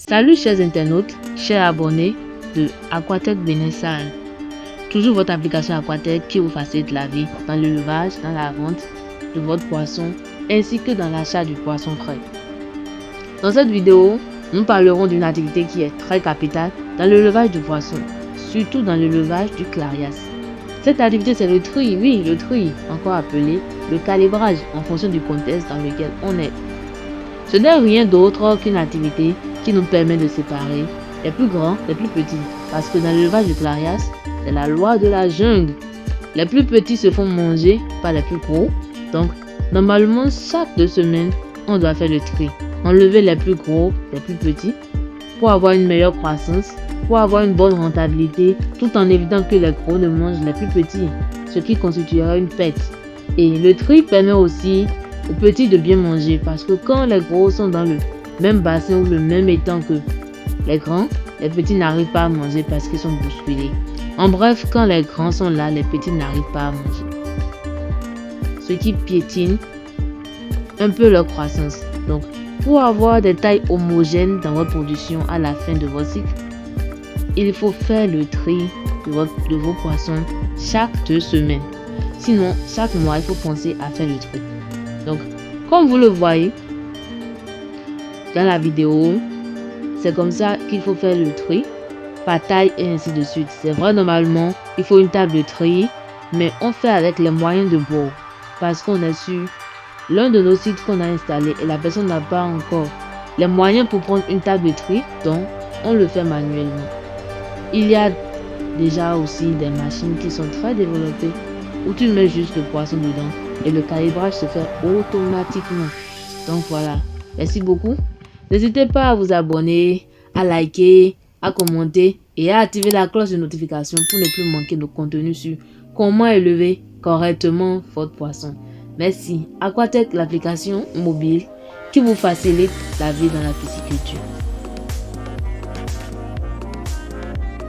Salut chers internautes, chers abonnés de Aquatech Bénin-Sal. Toujours votre application Aquatech qui vous facilite la vie dans l'élevage, dans la vente de votre poisson ainsi que dans l'achat du poisson frais. Dans cette vidéo, nous parlerons d'une activité qui est très capitale dans l'élevage de poissons, surtout dans l'élevage du clarias. Cette activité c'est le tri, oui le tri, encore appelé le calibrage en fonction du contexte dans lequel on est. Ce n'est rien d'autre qu'une activité qui nous permet de séparer les plus grands des plus petits. Parce que dans l'élevage du clarias, c'est la loi de la jungle. Les plus petits se font manger par les plus gros. Donc, normalement, chaque 2 semaines, on doit faire le tri. Enlever les plus gros des plus petits pour avoir une meilleure croissance, pour avoir une bonne rentabilité, tout en évitant que les gros ne mangent les plus petits, ce qui constituera une perte. Et le tri permet aussi aux petits de bien manger parce que quand les gros sont dans le même bassin ou le même étang que les grands, les petits n'arrivent pas à manger parce qu'ils sont bousculés. En bref, quand les grands sont là, les petits n'arrivent pas à manger. Ce qui piétine un peu leur croissance. Donc, pour avoir des tailles homogènes dans votre production à la fin de votre cycle, il faut faire le tri de vos poissons chaque 2 semaines. Sinon, chaque mois, il faut penser à faire le tri. Donc, comme vous le voyez dans la vidéo, c'est comme ça qu'il faut faire le tri, par taille et ainsi de suite. C'est vrai, normalement, il faut une table de tri, mais on fait avec les moyens de bord. Parce qu'on est sur l'un de nos sites qu'on a installé et la personne n'a pas encore les moyens pour prendre une table de tri, donc on le fait manuellement. Il y a déjà aussi des machines qui sont très développées où tu mets juste le poisson dedans et le calibrage se fait automatiquement. Donc voilà, merci beaucoup. N'hésitez pas à vous abonner, à liker, à commenter et à activer la cloche de notification pour ne plus manquer de contenu sur comment élever correctement votre poisson. Merci. Aquatech, l'application mobile qui vous facilite la vie dans la pisciculture.